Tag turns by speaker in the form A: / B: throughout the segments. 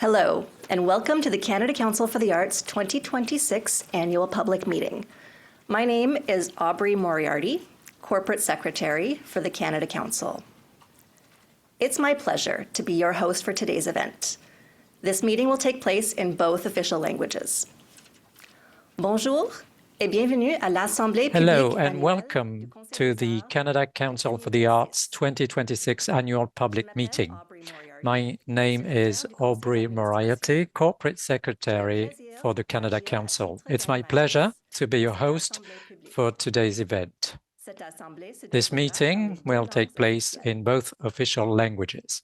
A: Hello, and welcome to the Canada Council for the Arts 2026 Annual Public Meeting. My name is Aubrey Moriarty, Corporate Secretary for the Canada Council. It's my pleasure to be your host for today's event. This meeting will take place in both official languages. Bonjour et bienvenue à l'Assemblée publique.
B: Hello and welcome to the Canada Council for the Arts 2026 Annual Public Meeting. My name is Aubrey Moriarty, Corporate Secretary for the Canada Council. It's my pleasure to be your host for today's event. This meeting will take place in both official languages.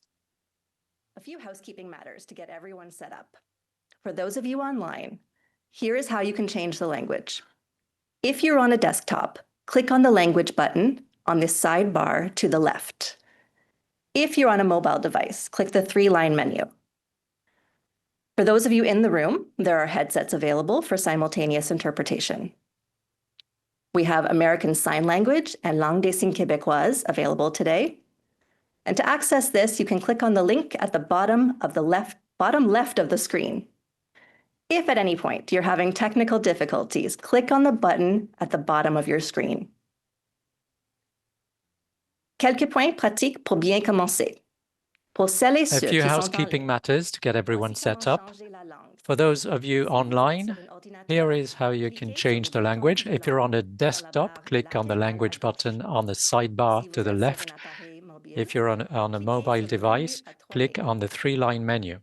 A: A few housekeeping matters to get everyone set up. For those of you online, here is how you can change the language. If you're on a desktop, click on the language button on the sidebar to the left. If you're on a mobile device, click the three-line menu. For those of you in the room, there are headsets available for simultaneous interpretation. We have American Sign Language and Langue des Signes Québécoise available today. And to access this, you can click on the link at the bottom left of the screen. If at any point you're having technical difficulties, click on the button at the bottom of your screen. Quelques points pratiques pour bien commencer. Pour celles et ceux
B: A few housekeeping matters to get everyone set up. For those of you online, here is how you can change the language. If you're on a desktop, click on the language button on the sidebar to the left. If you're on a mobile device, click on the three-line menu.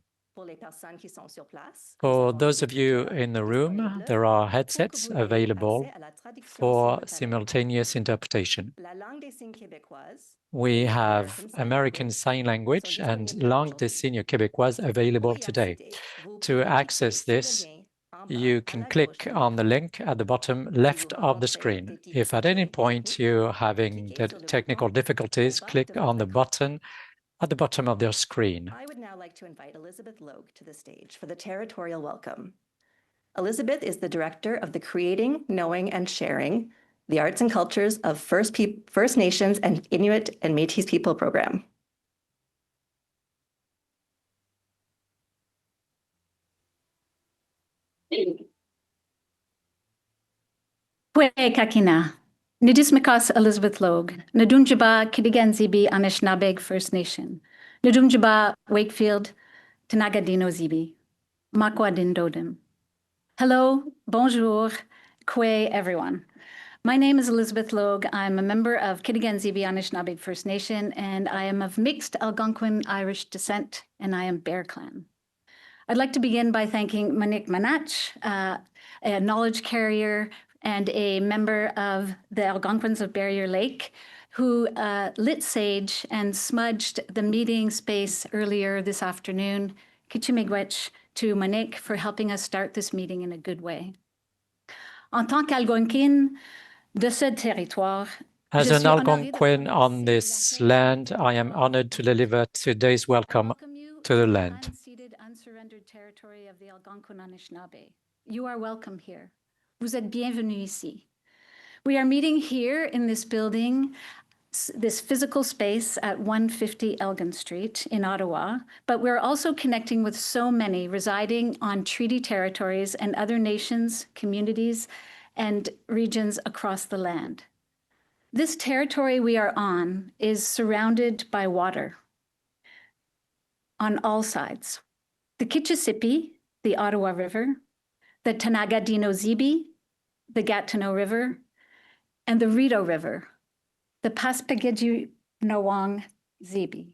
B: For those of you in the room, there are headsets available for simultaneous interpretation. We have American Sign Language and Langue des Signes Québécoise available today. To access this, you can click on the link at the bottom left of the screen. If at any point you're having technical difficulties, click on the button at the bottom of their screen.
A: I would now like to invite Elizabeth Logue to the stage for the Territorial welcome. Elizabeth is the director of the Creating, Knowing, and Sharing the Arts and Cultures of First Nations and Inuit and Métis People program.
C: Pwe kakina. Nidismikas Elizabeth Logue, Nadunjaba Kidigan-Zibi Anishinabeg First Nation, Nadunjaba Wakefield, Tanagadino Zibi, Makwadin Dodim. Hello, bonjour, kwe everyone. My name is Elizabeth Logue. I'm a member of Kidigan-Zibi Anishinabeg First Nation, and I am of mixed Algonquin Irish descent, and I am Bear Clan. I'd like to begin by thanking Monique Manach, a knowledge carrier and a member of the Algonquins of Barrier Lake, who lit sage and smudged the meeting space earlier this afternoon. Kichimigwech to Monique for helping us start this meeting in a good way. En tant qu'Algonquin de ce territoire,
B: as an Algonquin on this land, I am honored to deliver today's welcome to the land.
C: Unceded, unsurrendered territory of the Algonquin Anishinaabe. You are welcome here. Vous êtes bienvenue ici. We are meeting here in this building, this physical space at 150 Elgin Street in Ottawa, but we're also connecting with so many residing on treaty territories and other nations, communities, and regions across the land. This territory we are on is surrounded by water on all sides. The Kitchissippi, the Ottawa River, the Tanagadino-Zibi, the Gatineau River, and the Rideau River, the Paspagidgee-Nowang-Zibi.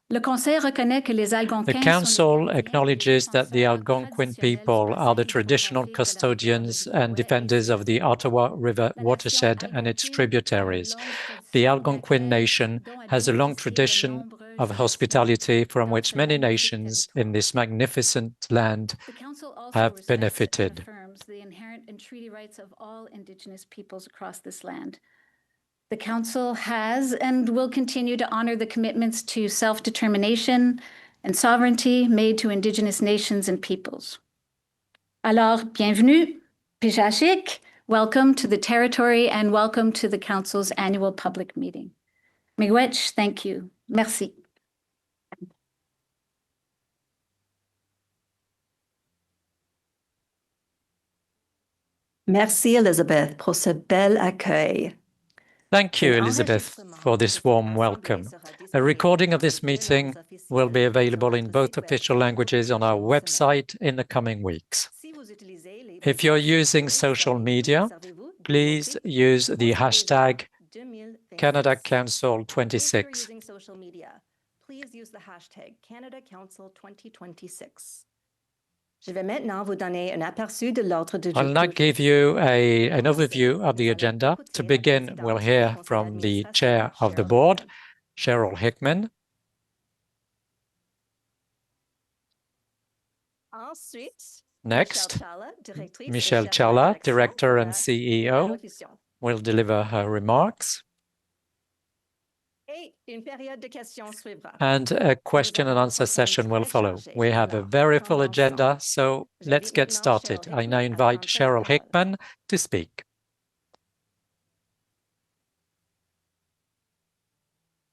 B: The Council acknowledges that the Algonquin people are the traditional custodians and defenders of the Ottawa River watershed and its tributaries. The Algonquin nation has a long tradition of hospitality from which many nations in this magnificent land have benefited.
C: The Council also affirms the inherent and treaty rights of all Indigenous peoples across this land. The Council has and will continue to honor the commitments to self-determination and sovereignty made to Indigenous nations and peoples. Alors, bienvenue, Pijashik. Welcome to the territory and welcome to the Council's annual public meeting. Miigwech, thank you. Merci.
A: Merci Elizabeth pour ce bel accueil.
B: Thank you, Elizabeth, for this warm welcome. A recording of this meeting will be available in both official languages on our website in the coming weeks. If you're using social media, please use the hashtag Canada Council 26.
A: Please use the hashtag Canada Council 2026. Je vais maintenant vous donner un aperçu de l'ordre du jour.
B: I'll now give you an overview of the agenda. To begin, we'll hear from the chair of the board, Cheryl Hickman. Next, Michelle Chawla, Director and CEO, will deliver her remarks. And a question and answer session will follow. We have a very full agenda, so let's get started. I now invite Cheryl Hickman to speak.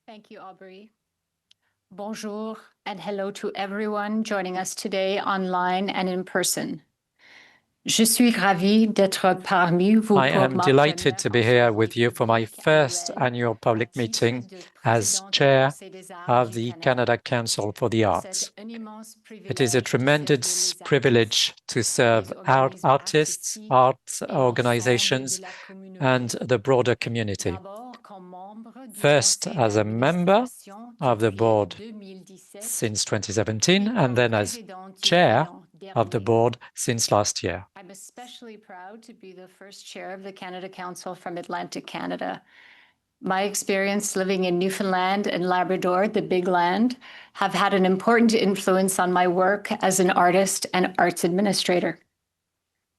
C: Thank you, Aubrey. Bonjour and hello to everyone joining us today online and in person. Je suis ravie d'être parmi vous.
B: I am delighted to be here with you for my first annual public meeting as chair of the Canada Council for the Arts. It is a tremendous privilege to serve artists, arts organizations, and the broader community. First, as a member of the board since 2017, and then as chair of the board since last year.
C: I'm especially proud to be the first chair of the Canada Council from Atlantic Canada. My experience living in Newfoundland and Labrador, the big land, have had an important influence on my work as an artist and arts administrator.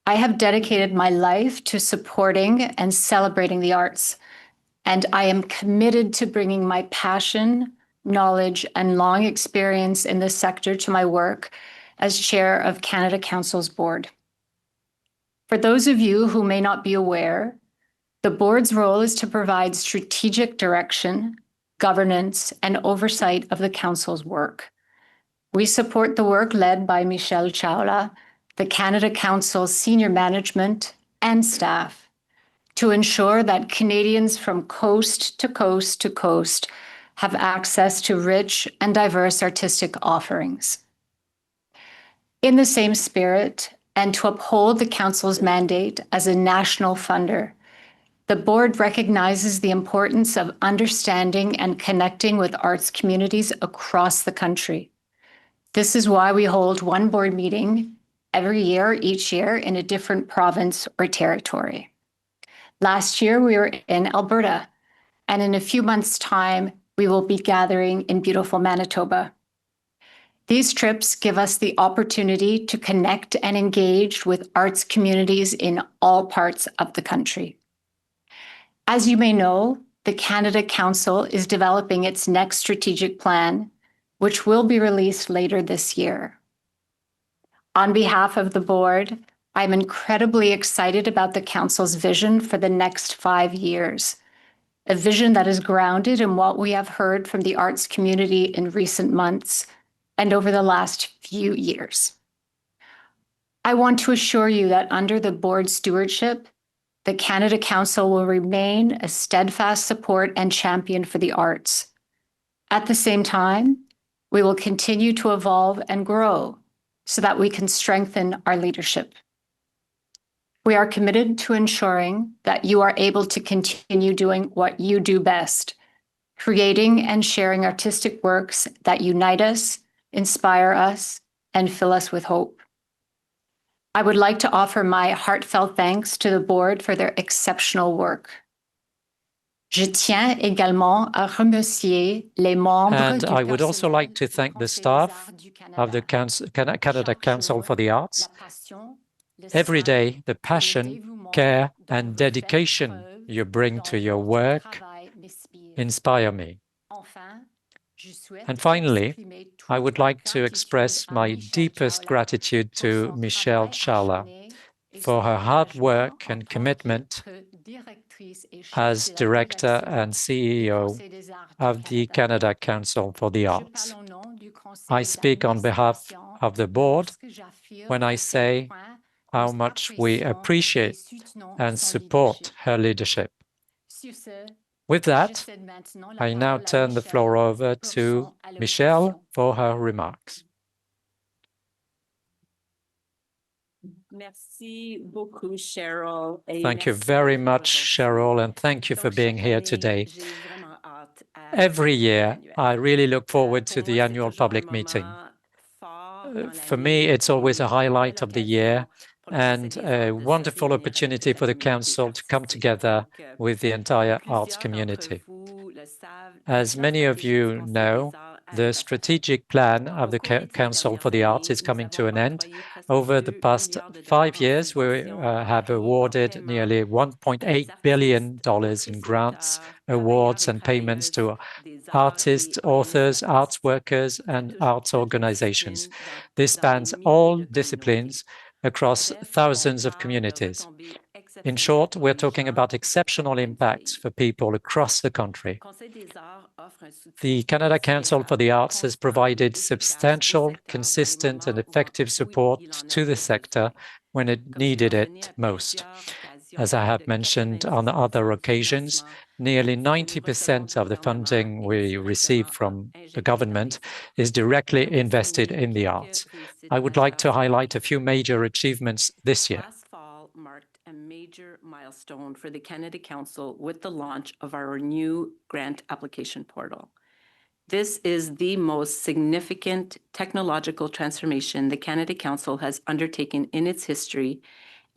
C: I have dedicated my life to supporting and celebrating the arts, and I am committed to bringing my passion, knowledge, and long experience in this sector to my work as chair of Canada Council's board. For those of you who may not be aware, the board's role is to provide strategic direction, governance, and oversight of the council's work. We support the work led by Michelle Chawla, the Canada Council's senior management and staff, to ensure that Canadians from coast to coast to coast have access to rich and diverse artistic offerings. In the same spirit, and to uphold the Council's mandate as a national funder, the board recognizes the importance of understanding and connecting with arts communities across the country. This is why we hold one board meeting each year in a different province or territory. Last year, we were in Alberta, and in a few months' time, we will be gathering in beautiful Manitoba. These trips give us the opportunity to connect and engage with arts communities in all parts of the country. As you may know, the Canada Council is developing its next strategic plan, which will be released later this year. On behalf of the board, I'm incredibly excited about the Council's vision for the next 5 years, a vision that is grounded in what we have heard from the arts community in recent months and over the last few years. I want to assure you that under the board's stewardship, the Canada Council will remain a steadfast support and champion for the arts. At the same time, we will continue to evolve and grow so that we can strengthen our leadership. We are committed to ensuring that you are able to continue doing what you do best, creating and sharing artistic works that unite us, inspire us, and fill us with hope. I would like to offer my heartfelt thanks to the board for their exceptional work. Je tiens également à remercier les membres
B: And
C: du
B: I would also
C: personnel
B: like to thank the staff of the Canada Council for the Arts. Every day, the passion, care, and dedication you bring to your work inspire me. And finally, I would like to express my deepest gratitude to Michelle Chawla for her hard work and commitment as Director and CEO of the Canada Council for the Arts. I speak on behalf of the board when I say how much we appreciate and support her leadership. With that, I now turn the floor over to Michelle for her remarks. Thank you very much, Cheryl, and thank you for being here today. Every year, I really look forward to the annual public meeting. For me, it's always a highlight of the year and a wonderful opportunity for the Council to come together with the entire arts community. As many of you know, the strategic plan of the Council for the Arts is coming to an end. Over the past 5 years, we have awarded nearly $1.8 billion in grants, awards, and payments to artists, authors, arts workers, and arts organizations. This spans all disciplines across thousands of communities. In short, we're talking about exceptional impacts for people across the country. The Canada Council for the Arts has provided substantial, consistent, and effective support to the sector when it needed it most. As I have mentioned on other occasions, nearly 90% of the funding we receive from the government is directly invested in the arts. I would like to highlight a few major achievements this year.
D: Last fall marked a major milestone for the Canada Council with the launch of our new grant application portal. This is the most significant technological transformation the Canada Council has undertaken in its history,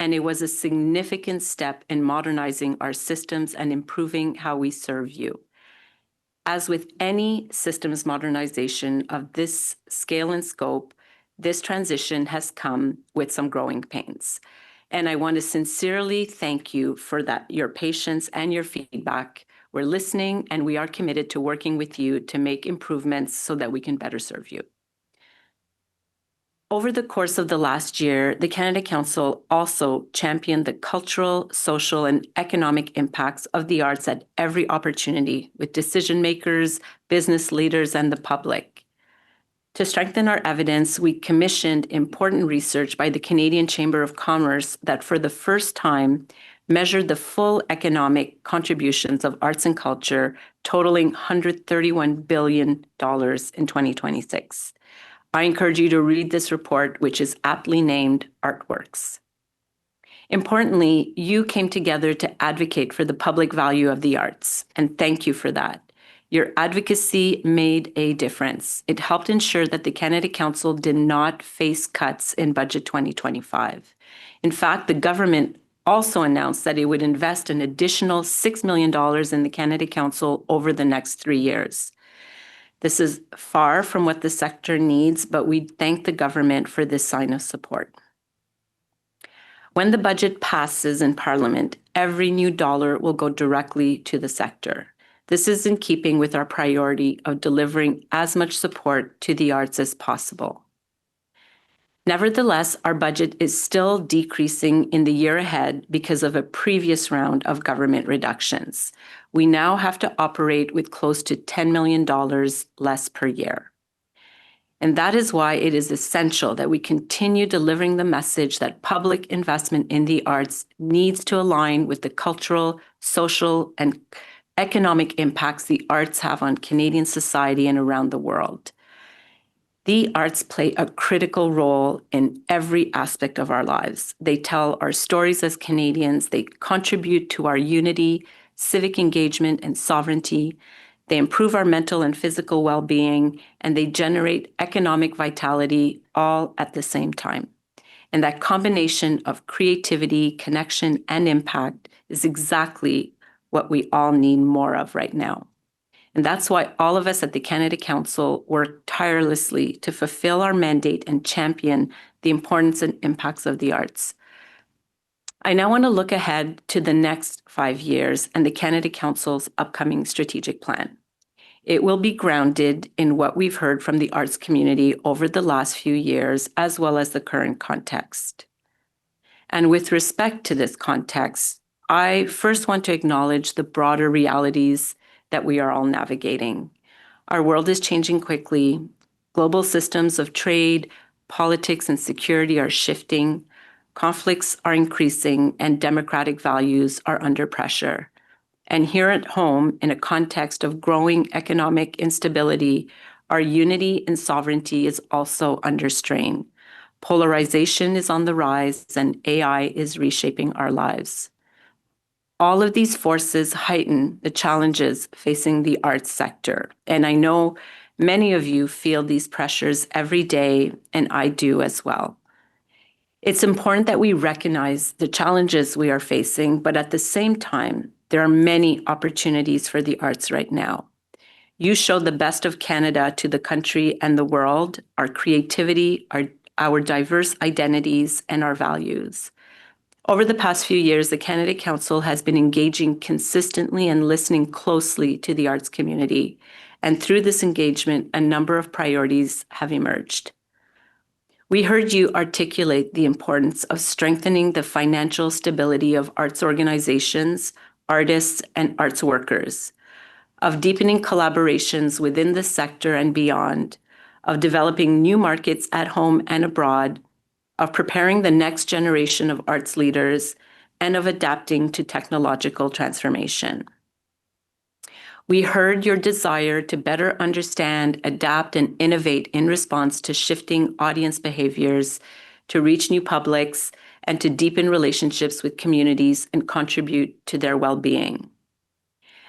D: and it was a significant step in modernizing our systems and improving how we serve you. As with any systems modernization of this scale and scope, this transition has come with some growing pains. And I want to sincerely thank you for that, your patience and your feedback. We're listening, and we are committed to working with you to make improvements so that we can better serve you. Over the course of the last year, the Canada Council also championed the cultural, social, and economic impacts of the arts at every opportunity with decision makers, business leaders, and the public. To strengthen our evidence, we commissioned important research by the Canadian Chamber of Commerce that for the first time measured the full economic contributions of arts and culture, totaling $131 billion in 2026. I encourage you to read this report, which is aptly named Artworks. Importantly, you came together to advocate for the public value of the arts, and thank you for that. Your advocacy made a difference. It helped ensure that the Canada Council did not face cuts in Budget 2025. In fact, the government also announced that it would invest an additional $6 million in the Canada Council over the next 3 years. This is far from what the sector needs, but we thank the government for this sign of support. When the budget passes in Parliament, every new dollar will go directly to the sector. This is in keeping with our priority of delivering as much support to the arts as possible. Nevertheless, our budget is still decreasing in the year ahead because of a previous round of government reductions. We now have to operate with close to $10 million less per year. And that is why it is essential that we continue delivering the message that public investment in the arts needs to align with the cultural, social, and economic impacts the arts have on Canadian society and around the world. The arts play a critical role in every aspect of our lives. They tell our stories as Canadians, they contribute to our unity, civic engagement, and sovereignty. They improve our mental and physical well-being, and they generate economic vitality all at the same time. And that combination of creativity, connection, and impact is exactly what we all need more of right now. And that's why all of us at the Canada Council work tirelessly to fulfill our mandate and champion the importance and impacts of the arts. I now want to look ahead to the next 5 years and the Canada Council's upcoming strategic plan. It will be grounded in what we've heard from the arts community over the last few years, as well as the current context. And with respect to this context, I first want to acknowledge the broader realities that we are all navigating. Our world is changing quickly. Global systems of trade, politics, and security are shifting. conflicts are increasing and democratic values are under pressure. And here at home, in a context of growing economic instability, our unity and sovereignty is also under strain. Polarization is on the rise, and AI is reshaping our lives. All of these forces heighten the challenges facing the arts sector. And I know many of you feel these pressures every day, and I do as well. It's important that we recognize the challenges we are facing, but at the same time, there are many opportunities for the arts right now. You show the best of Canada to the country and the world, our creativity, our diverse identities, and our values. Over the past few years, the Canada Council has been engaging consistently and listening closely to the arts community. And through this engagement, a number of priorities have emerged. We heard you articulate the importance of strengthening the financial stability of arts organizations, artists, and arts workers, of deepening collaborations within the sector and beyond, of developing new markets at home and abroad, of preparing the next generation of arts leaders, and of adapting to technological transformation. We heard your desire to better understand, adapt, and innovate in response to shifting audience behaviors, to reach new publics, and to deepen relationships with communities and contribute to their well-being.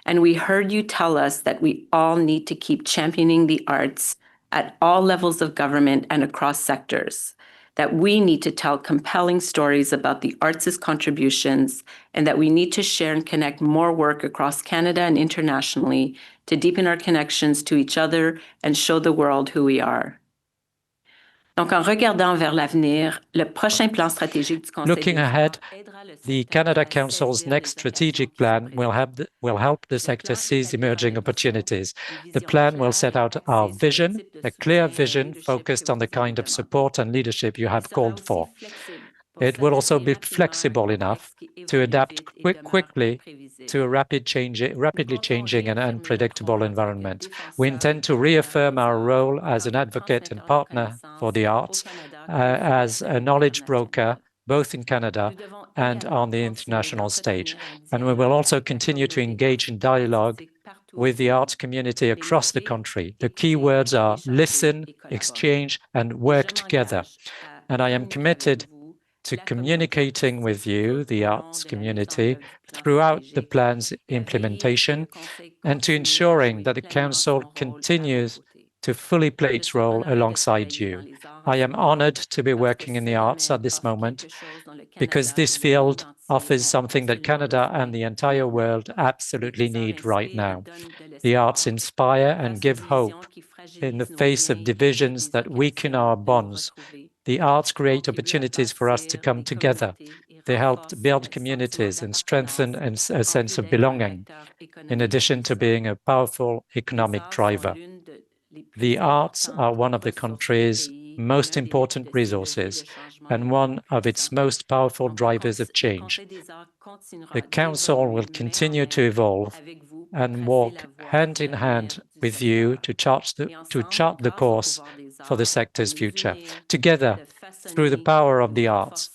D: And we heard you tell us that we all need to keep championing the arts at all levels of government and across sectors, that we need to tell compelling stories about the arts' contributions, and that we need to share and connect more work across Canada and internationally to deepen our connections to each other and show the world who we are. Donc, en regardant vers l'avenir, le prochain plan stratégique du Conseil
B: Looking
D: des
B: ahead,
D: Arts aidera le
B: the
D: secteur
B: Canada
D: à
B: Council's
D: saisir
B: next
D: les
B: strategic
D: occasions
B: plan
D: qui se
B: will help the sector seize emerging opportunities. The plan will set out our vision, a clear vision focused on the kind of support and leadership you have called for. It will also be flexible enough to adapt quickly to a rapidly changing and unpredictable environment. We intend to reaffirm our role as an advocate and partner for the arts, as a knowledge broker, both in Canada and on the international stage. And we will also continue to engage in dialogue with the arts community across the country. The key words are listen, exchange, and work together. And I am committed to communicating with you, the arts community, throughout the plan's implementation, and to ensuring that the Council continues to fully play its role alongside you. I am honored to be working in the arts at this moment, because this field offers something that Canada and the entire world absolutely need right now. The arts inspire and give hope in the face of divisions that weaken our bonds. The arts create opportunities for us to come together. They help to build communities and strengthen a sense of belonging, in addition to being a powerful economic driver. The arts are one of the country's most important resources and one of its most powerful drivers of change. The Council will continue to evolve and walk hand in hand with you to chart the course for the sector's future. Together, through the power of the arts,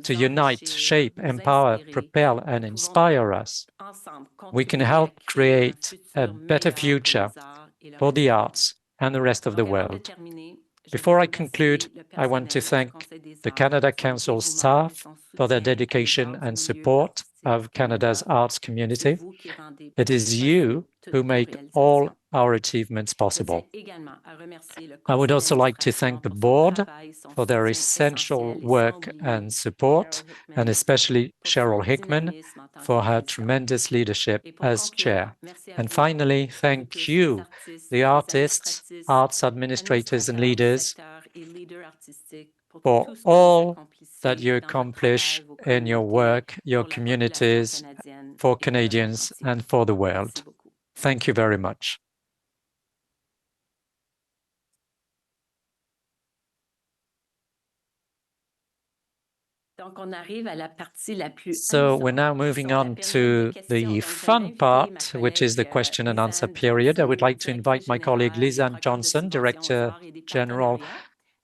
B: to unite, shape, empower, propel, and inspire us, we can help create a better future for the arts and the rest of the world. Before I conclude, I want to thank the Canada Council staff for their dedication and support of Canada's arts community. It is you who make all our achievements possible. I would also like to thank the board for their essential work and support, and especially Cheryl Hickman for her tremendous leadership as chair. And finally, thank you, the artists, arts administrators and leaders, for all that you accomplish in your work, your communities, for Canadians and for the world. Thank you very much. So we're now moving on to the fun part, which is the question and answer period. I would like to invite my colleague Lisanne Johnson, Director General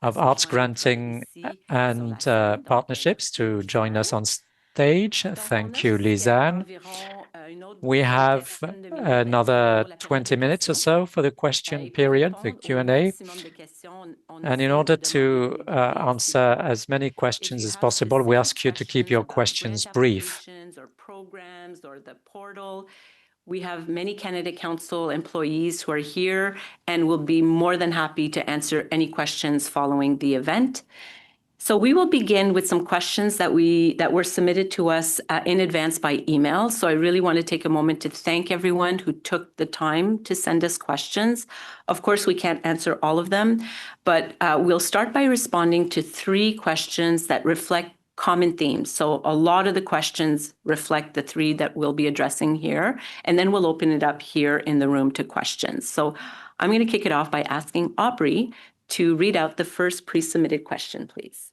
B: of arts granting and partnerships to join us on stage. Thank you, Lisanne. We have another 20 minutes or so for the question period, the Q&A. And in order to answer as many questions as possible, we ask you to keep your questions brief.
D: Or programs or the portal. We have many Canada Council employees who are here and will be more than happy to answer any questions following the event. So we will begin with some questions that were submitted to us in advance by email. So I really want to take a moment to thank everyone who took the time to send us questions. Of course, we can't answer all of them, but we'll start by responding to 3 questions that reflect common themes. So a lot of the questions reflect the 3 that we'll be addressing here, and then we'll open it up here in the room to questions. So I'm going to kick it off by asking Aubrey to read out the first pre-submitted question, please.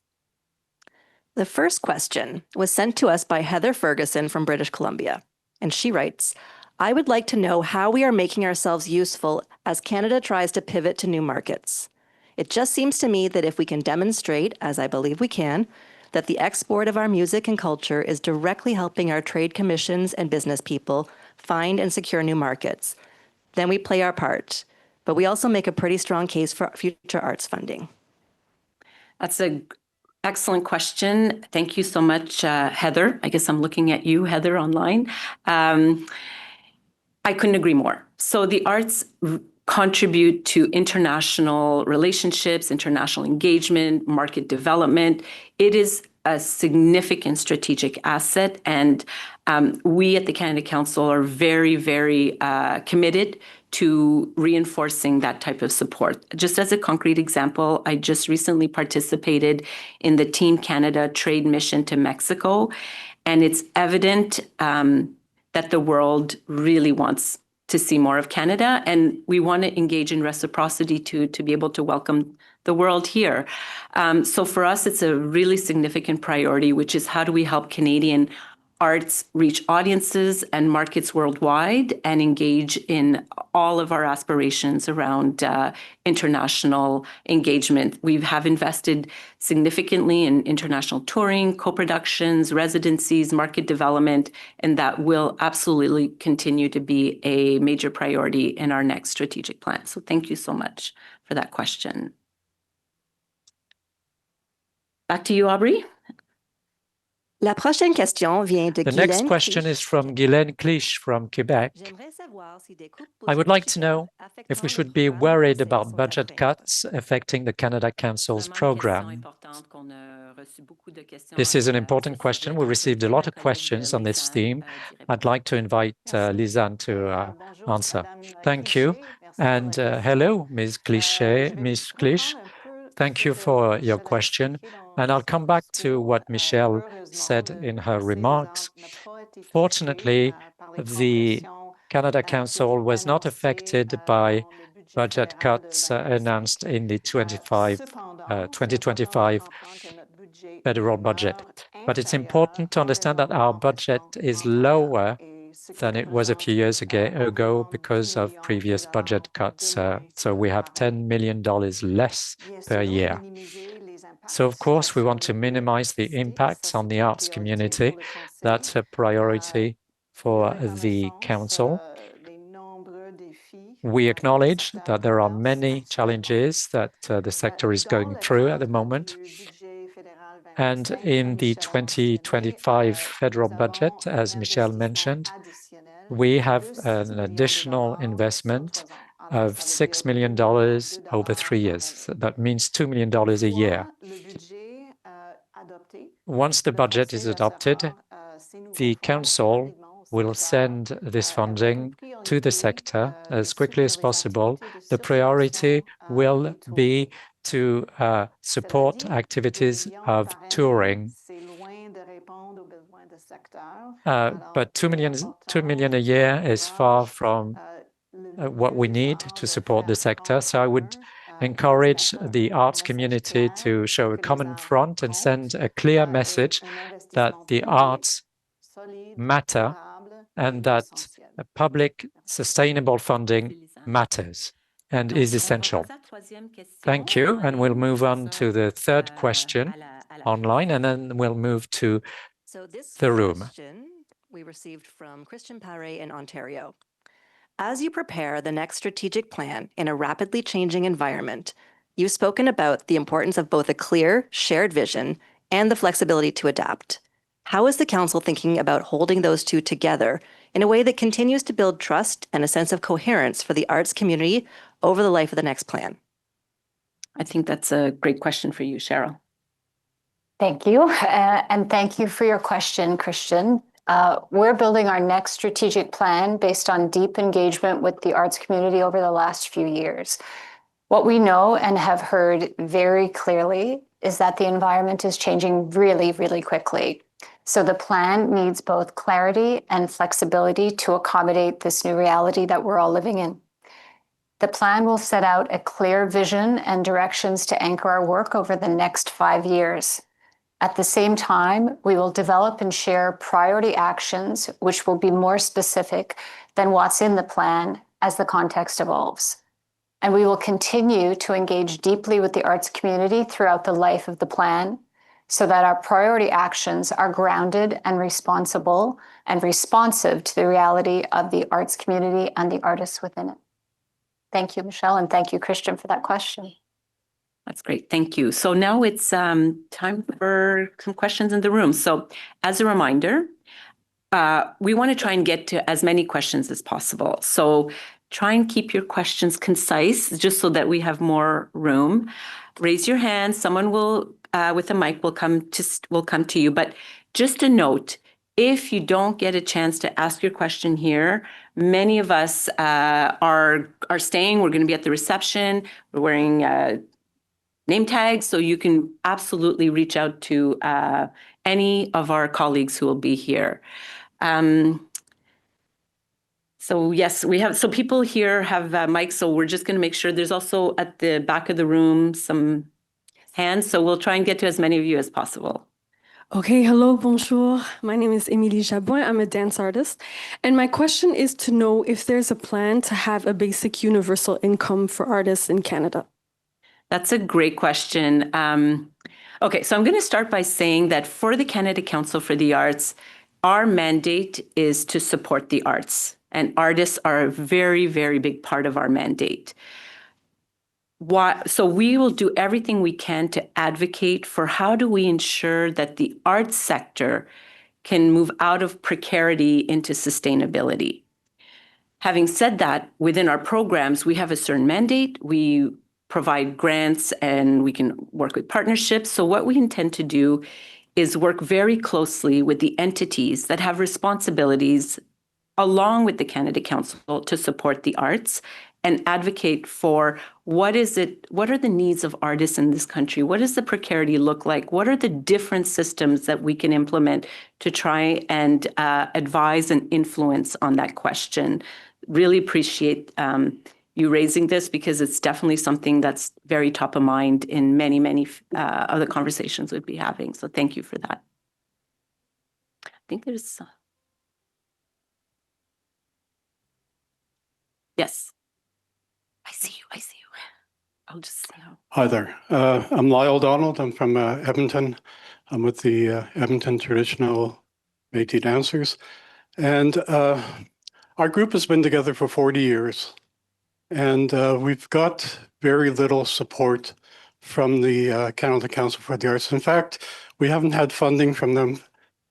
A: The first question was sent to us by Heather Ferguson from British Columbia, and she writes, I would like to know how we are making ourselves useful as Canada tries to pivot to new markets. It just seems to me that if we can demonstrate, as I believe we can, that the export of our music and culture is directly helping our trade commissions and business people find and secure new markets, then we play our part. But we also make a pretty strong case for future arts funding.
D: That's an excellent question. Thank you so much, Heather. I guess I'm looking at you, Heather, online. I couldn't agree more. So the arts contribute to international relationships, international engagement, market development. It is a significant strategic asset, and we at the Canada Council are very, very committed to reinforcing that type of support. Just as a concrete example, I just recently participated in the Team Canada trade mission to Mexico, and it's evident that the world really wants to see more of Canada, and we want to engage in reciprocity to be able to welcome the world here. So for us, it's a really significant priority, which is how do we help Canadian arts reach audiences and markets worldwide and engage in all of our aspirations around international engagement. We have invested significantly in international touring, co-productions, residencies, market development, and that will absolutely continue to be a major priority in our next strategic plan. So thank you so much for that question. Back to you, Aubrey.
A: La prochaine question vient de
B: The next question is from Guylaine Clich from Quebec. I would like to know if we should be worried about budget cuts affecting the Canada Council's program. This is an important question. We received a lot of questions on this theme. I'd like to invite Lisanne to answer. Thank you. And hello, Ms. Clich. Thank you for your question. And I'll come back to what Michelle said in her remarks. Fortunately, the Canada Council was not affected by budget cuts announced in the 2025 federal budget. But it's important to understand that our budget is lower than it was a few years ago because of previous budget cuts. So we have $10 million less per year. So, of course, we want to minimize the impacts on the arts community. That's a priority for the Council. We acknowledge that there are many challenges that the sector is going through at the moment. And in the 2025 federal budget, as Michelle mentioned, we have an additional investment of $6 million over 3 years. So that means $2 million a year. Once the budget is adopted, the Council will send this funding to the sector as quickly as possible. The priority will be to support activities of touring. But $2 million a year is far from what we need to support the sector. So I would encourage the arts community to show a common front and send a clear message that the arts matter and that public sustainable funding matters. and is essential. Thank you. And we'll move on to the third question online, and then we'll move to the room.
A: Question we received from Christian Paré in Ontario. As you prepare the next strategic plan in a rapidly changing environment, you've spoken about the importance of both a clear, shared vision and the flexibility to adapt. How is the Council thinking about holding those two together in a way that continues to build trust and a sense of coherence for the arts community over the life of the next plan?
D: I think that's a great question for you, Cheryl.
E: Thank you. And thank you for your question, Christian. We're building our next strategic plan based on deep engagement with the arts community over the last few years. What we know and have heard very clearly is that the environment is changing really, really quickly. So the plan needs both clarity and flexibility to accommodate this new reality that we're all living in. The plan will set out a clear vision and directions to anchor our work over the next 5 years. At the same time, we will develop and share priority actions, which will be more specific than what's in the plan as the context evolves. And we will continue to engage deeply with the arts community throughout the life of the plan so that our priority actions are grounded and responsible and responsive to the reality of the arts community and the artists within it. Thank you, Michelle, and thank you, Christian, for that question.
D: That's great. Thank you. So now it's time for some questions in the room. So as a reminder, we want to try and get to as many questions as possible. So try and keep your questions concise, just so that we have more room. Raise your hand. Someone will, with a mic, will come to you. But just a note, if you don't get a chance to ask your question here, many of us are staying. We're going to be at the reception. We're wearing name tags, so you can absolutely reach out to any of our colleagues who will be here. So yes, we have, so people here have mics, so we're just going to make sure. There's also at the back of the room some hands, so we'll try and get to as many of you as possible.
F: Okay, hello, bonjour. My name is Émilie Jabouin. I'm a dance artist. And my question is to know if there's a plan to have a basic universal income for artists in Canada.
D: That's a great question. Okay, so I'm going to start by saying that for the Canada Council for the Arts, our mandate is to support the arts, and artists are a very, very big part of our mandate. So we will do everything we can to advocate for how do we ensure that the arts sector can move out of precarity into sustainability. Having said that, within our programs, we have a certain mandate. We provide grants and we can work with partnerships. So what we intend to do is work very closely with the entities that have responsibilities along with the Canada Council to support the arts and advocate for what are the needs of artists in this country? What does the precarity look like? What are the different systems that we can implement to try and advise and influence on that question? Really appreciate you raising this, because it's definitely something that's very top of mind in many, many other conversations we'd be having. So thank you for that. I think there's... Yes. I see you. I'll just see how...
G: Hi there. I'm Lyle Donald. I'm from Edmonton. I'm with the Edmonton Traditional Métis Dancers. And our group has been together for 40 years. And we've got very little support from the Canada Council for the Arts. In fact, we haven't had funding from them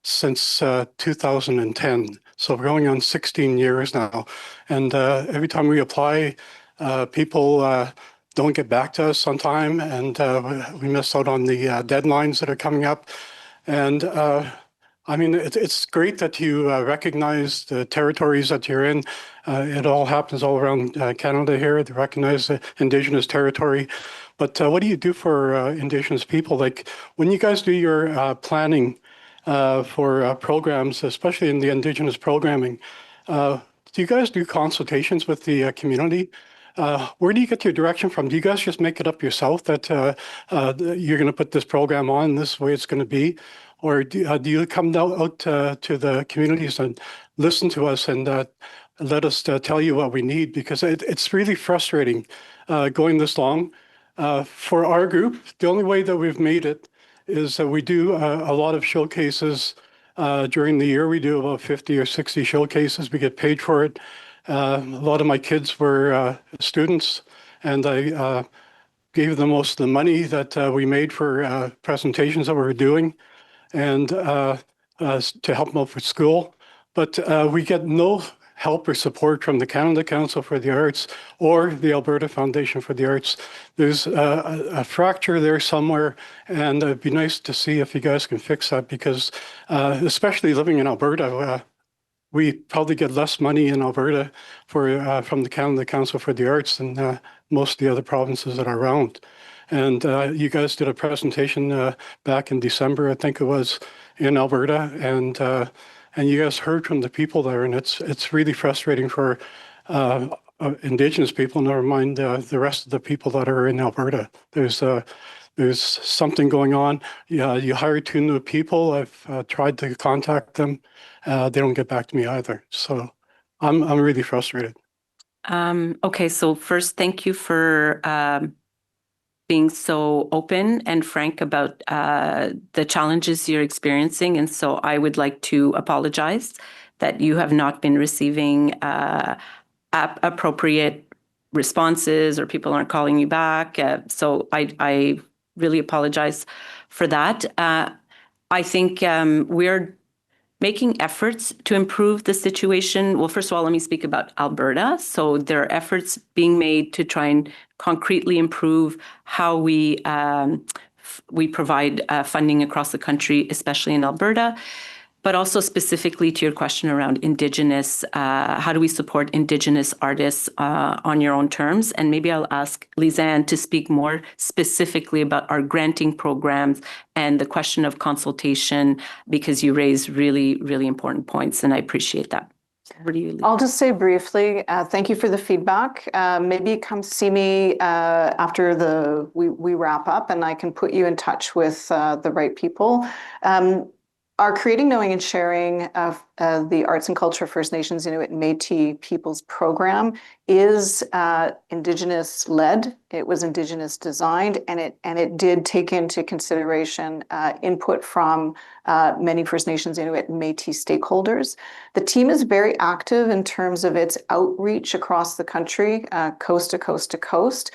G: since 2010. So we're going on 16 years now. And every time we apply, people don't get back to us on time, and we miss out on the deadlines that are coming up. And I mean, it's great that you recognize the territories that you're in. It all happens all around Canada here. They recognize the Indigenous territory. But what do you do for Indigenous people? Like when you guys do your planning for programs, especially in the Indigenous programming, do you guys do consultations with the community? Where do you get your direction from? Do you guys just make it up yourself that you're going to put this program on, this way it's going to be? Or do you come out to the communities and listen to us and let us tell you what we need, because it's really frustrating going this long. For our group, the only way that we've made it is that we do a lot of showcases during the year. We do about 50 or 60 showcases. We get paid for it. A lot of my kids were students, and I gave them most of the money that we made for presentations that we were doing, and to help them out for school. But we get no help or support from the Canada Council for the Arts or the Alberta Foundation for the Arts. There's a fracture there somewhere, and it'd be nice to see if you guys can fix that, because especially living in Alberta, we probably get less money in Alberta for from the Canada Council for the Arts than most of the other provinces that are around. And you guys did a presentation back in December, I think it was, in Alberta, and you guys heard from the people there, and it's really frustrating for Indigenous people, never mind the rest of the people that are in Alberta. There's something going on. Yeah, you hire 2 new people. I've tried to contact them. They don't get back to me either. So I'm really frustrated.
D: Okay, so first, thank you for being so open and frank about the challenges you're experiencing. And so I would like to apologize that you have not been receiving appropriate responses, or people aren't calling you back. So I really apologize for that. I think we're making efforts to improve the situation. Well, first of all, let me speak about Alberta. So there are efforts being made to try and concretely improve how we provide funding across the country, especially in Alberta. But also specifically to your question around Indigenous, how do we support Indigenous artists on your own terms? And maybe I'll ask Lisanne to speak more specifically about our granting programs and the question of consultation, because you raise really, really important points, and I appreciate that. Over to you, Lisanne.
H: I'll just say briefly, thank you for the feedback. Maybe come see me after we wrap up, and I can put you in touch with the right people. Our Creating, Knowing, and Sharing of the Arts and Culture First Nations, Inuit, and Métis Peoples program is Indigenous-led. It was Indigenous designed, and it did take into consideration input from many First Nations, Inuit, and Métis stakeholders. The team is very active in terms of its outreach across the country, coast to coast to coast.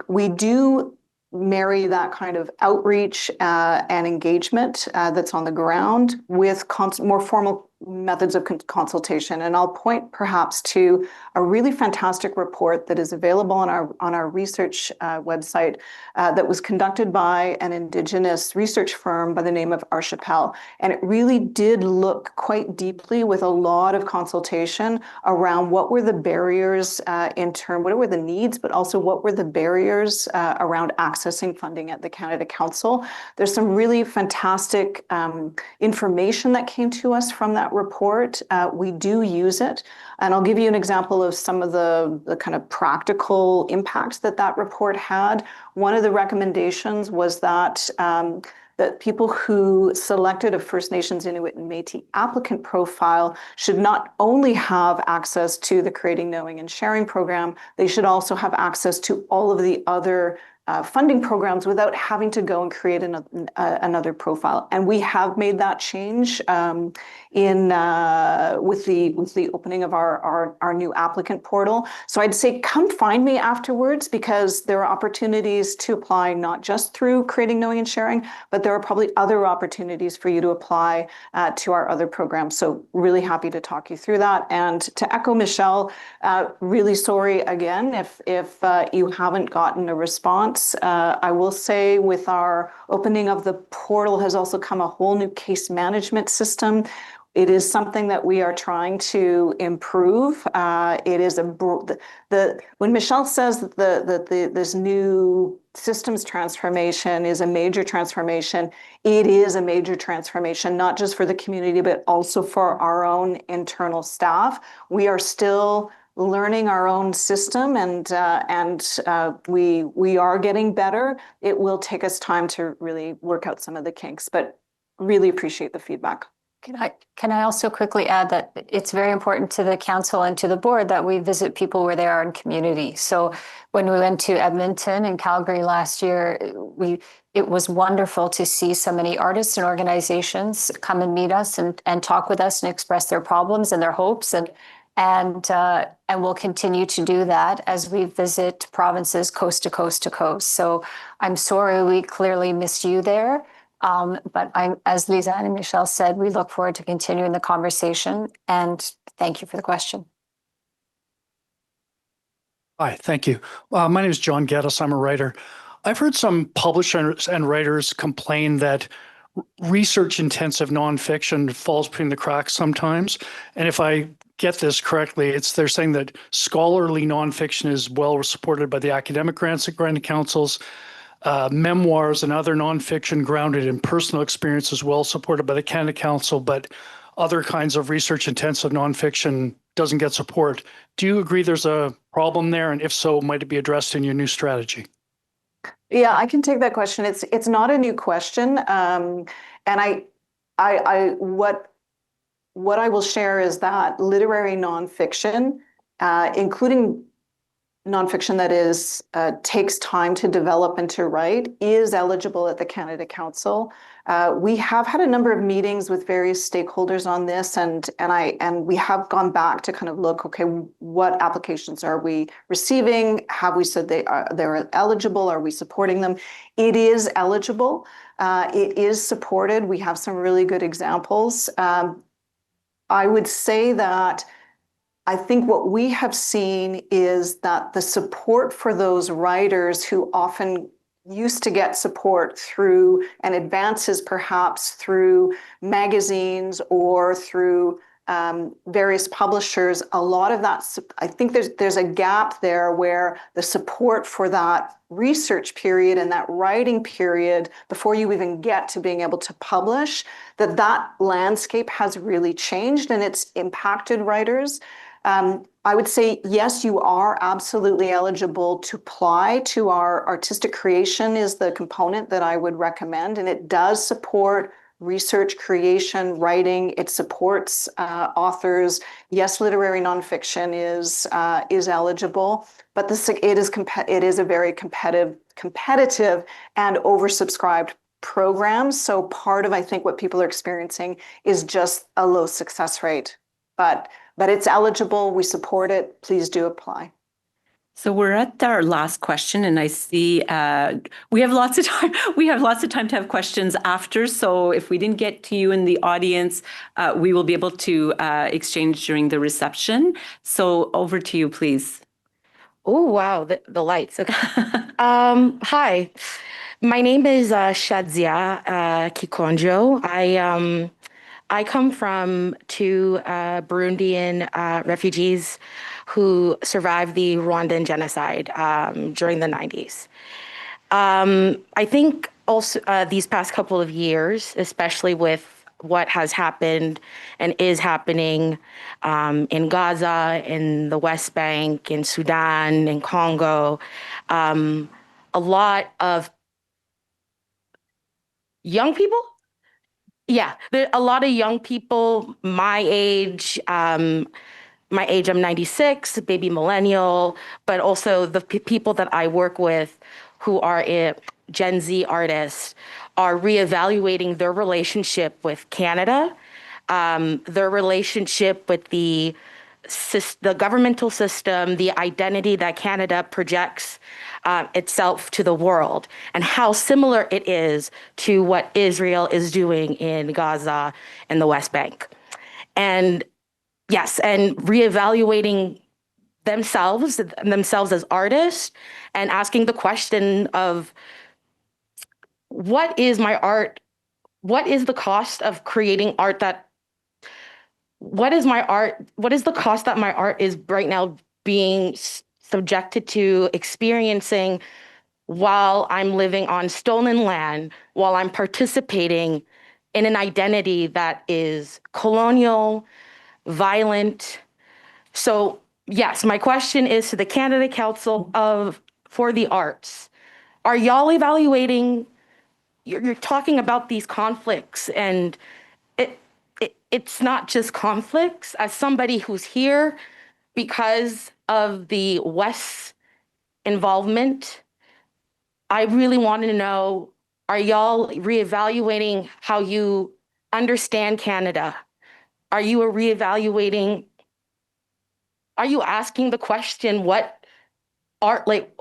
H: We do marry that kind of outreach and engagement that's on the ground with more formal methods of consultation. And I'll point perhaps to a really fantastic report that is available on our research website that was conducted by an Indigenous research firm by the name of Archipel. And it really did look quite deeply with a lot of consultation around what were the barriers what were the needs, but also what were the barriers around accessing funding at the Canada Council. There's some really fantastic information that came to us from that report. We do use it. And I'll give you an example of some of the kind of practical impacts that report had. One of the recommendations was that that people who selected a First Nations, Inuit, and Métis applicant profile should not only have access to the Creating, Knowing, and Sharing program, they should also have access to all of the other funding programs without having to go and create another profile. And we have made that change with the opening of our new applicant portal. So I'd say come find me afterwards, because there are opportunities to apply not just through Creating, Knowing, and Sharing, but there are probably other opportunities for you to apply to our other programs. So really happy to talk you through that. And to echo Michelle, really sorry again if you haven't gotten a response. I will say with our opening of the portal has also come a whole new case management system. It is something that we are trying to improve. It is when Michelle says that this new systems transformation is a major transformation, it is a major transformation, not just for the community, but also for our own internal staff. We are still learning our own system, and we are getting better. It will take us time to really work out some of the kinks, but really appreciate the feedback.
E: Can I also quickly add that it's very important to the council and to the board that we visit people where they are in community. So when we went to Edmonton and Calgary last year, it was wonderful to see so many artists and organizations come and meet us and talk with us and express their problems and their hopes, and we'll continue to do that as we visit provinces coast to coast to coast. So I'm sorry we clearly missed you there. But as Lisa and Michelle said, we look forward to continuing the conversation, and thank you for the question.
I: Hi, thank you. My name is John Geddes. I'm a writer. I've heard some publishers and writers complain that research-intensive nonfiction falls between the cracks sometimes. And if I get this correctly, they're saying that scholarly nonfiction is well supported by the academic grants at granting councils. Memoirs and other nonfiction grounded in personal experience is well supported by the Canada Council, but other kinds of research-intensive nonfiction doesn't get support. Do you agree there's a problem there? And if so, might it be addressed in your new strategy?
H: Yeah, I can take that question. It's not a new question, and what I will share is that literary nonfiction, including nonfiction that is takes time to develop and to write, is eligible at the Canada Council. We have had a number of meetings with various stakeholders on this, and we have gone back to kind of look, okay, what applications are we receiving? Have we said they're eligible? Are we supporting them? It is eligible. It is supported. We have some really good examples. I would say that I think what we have seen is that the support for those writers who often used to get support through and advances perhaps through magazines or through various publishers, a lot of that, I think there's a gap there where the support for that research period and that writing period before you even get to being able to publish, that landscape has really changed and it's impacted writers. I would say, yes, you are absolutely eligible to apply to our artistic creation is the component that I would recommend, and it does support research, creation, writing. It supports authors. Yes, literary nonfiction is eligible, but it is a very competitive and oversubscribed program. So part of, I think, what people are experiencing is just a low success rate, but it's eligible. We support it. Please do apply.
D: So we're at our last question, and I see we have lots of time. We have lots of time to have questions after. So if we didn't get to you in the audience, we will be able to exchange during the reception. So over to you, please.
J: Oh, wow, the lights. Okay. Hi, my name is Shadzia Kikonjo. I come from two Burundian refugees who survived the Rwandan genocide during the 90s. I think also these past couple of years, especially with what has happened and is happening in Gaza, in the West Bank, in Sudan, in Congo, a lot of young people. Yeah, a lot of young people my age, I'm 96, baby millennial, but also the people that I work with who are Gen Z artists are reevaluating their relationship with Canada, their relationship with the governmental system, the identity that Canada projects itself to the world, and how similar it is to what Israel is doing in Gaza and the West Bank. And yes, and reevaluating themselves as artists and asking the question of what is my art? What is the cost of creating art what is the cost that my art is right now being subjected to experiencing while I'm living on stolen land, while I'm participating in an identity that is colonial, violent. So yes, my question is to the Canada Council for the Arts. Are y'all evaluating, you're talking about these conflicts, and it's not just conflicts. As somebody who's here because of the West's involvement, I really want to know, are y'all reevaluating how you understand Canada? Are you reevaluating? Are you asking the question, what art, like,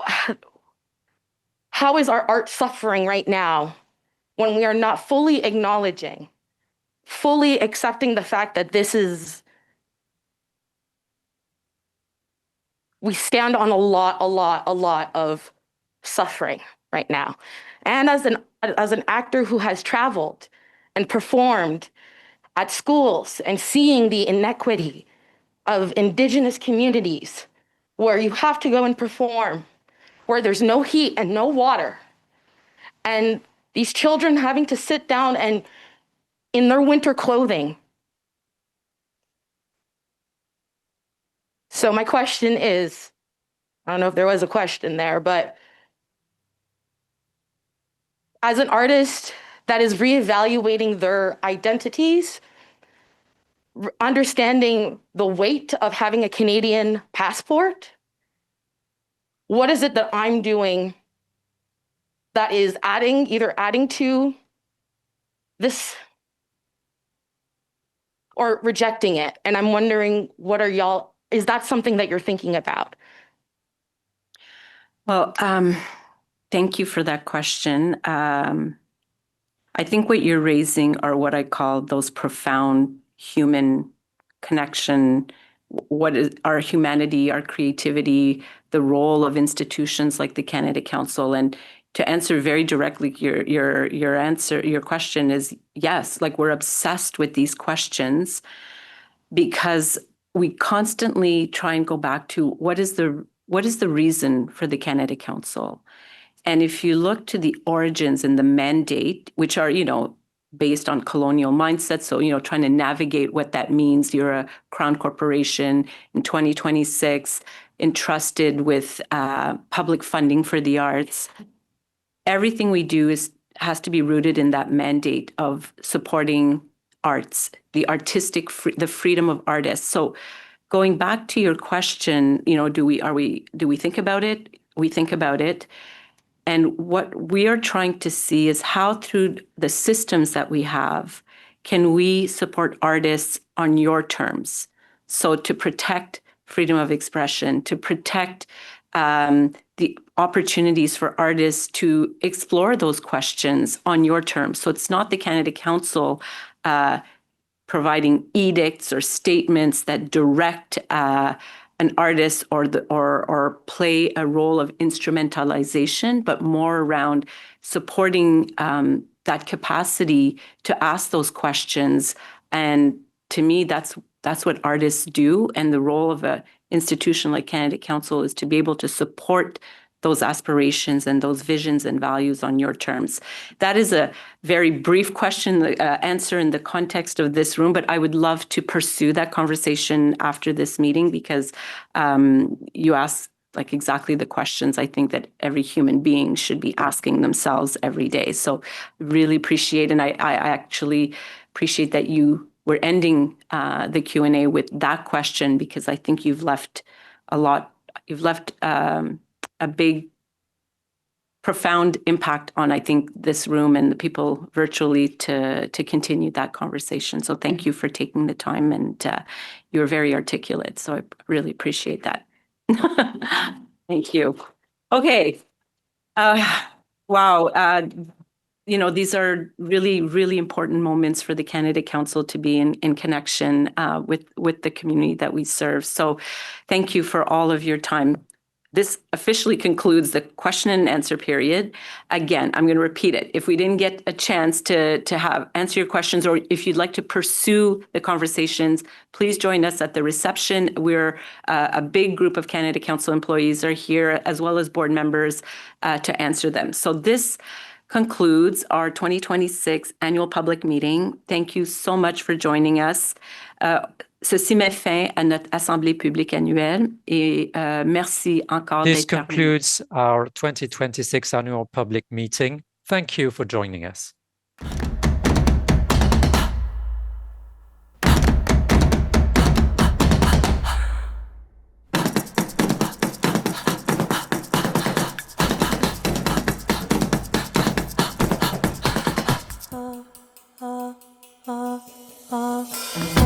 J: how is our art suffering right now when we are not fully acknowledging, fully accepting the fact that this is, we stand on a lot of suffering right now. And as an actor who has traveled and performed at schools and seeing the inequity of Indigenous communities where you have to go and perform, where there's no heat and no water, and these children having to sit down and in their winter clothing. So my question is, I don't know if there was a question there, but as an artist that is reevaluating their identities, understanding the weight of having a Canadian passport, what is it that I'm doing that is either adding to this or rejecting it? And I'm wondering, what are y'all, is that something that you're thinking about?
D: Well, thank you for that question. I think what you're raising are what I call those profound human connection. What is our humanity, our creativity, the role of institutions like the Canada Council. And to answer very directly, your question is yes. Like, we're obsessed with these questions because we constantly try and go back to what is the reason for the Canada Council. And if you look to the origins and the mandate, which are, based on colonial mindsets, so, trying to navigate what that means. You're a Crown Corporation in 2026, entrusted with public funding for the arts. Everything we do has to be rooted in that mandate of supporting arts, the artistic, the freedom of artists. So going back to your question, do we think about it? We think about it. And what we are trying to see is how, through the systems that we have, can we support artists on your terms? So to protect freedom of expression, to protect the opportunities for artists to explore those questions on your terms. So it's not the Canada Council providing edicts or statements that direct an artist or play a role of instrumentalization, but more around supporting that capacity to ask those questions. And to me, that's what artists do. And the role of an institution like Canada Council is to be able to support those aspirations and those visions and values on your terms. That is a very brief question, answer in the context of this room, but I would love to pursue that conversation after this meeting because you asked like exactly the questions I think that every human being should be asking themselves every day. So really appreciate, and I actually appreciate that you were ending the Q&A with that question because I think you've left a big, profound impact on, I think, this room and the people virtually to continue that conversation. So thank you for taking the time, and you're very articulate. So I really appreciate that. Thank you. Okay. Wow. These are really, really important moments for the Canada Council to be in connection with the community that we serve. So thank you for all of your time. This officially concludes the question and answer period. Again, I'm going to repeat it. If we didn't get a chance to answer your questions, or if you'd like to pursue the conversations, please join us at the reception. We're a big group of Canada Council employees are here, as well as board members, to answer them. So this concludes our 2026 annual public meeting. Thank you so much for joining us. Ceci met fin à notre assemblée publique annuelle et merci encore
B: This
D: d'être parmi nous.
B: concludes our 2026 annual public meeting. Thank you for joining us.
K: ah.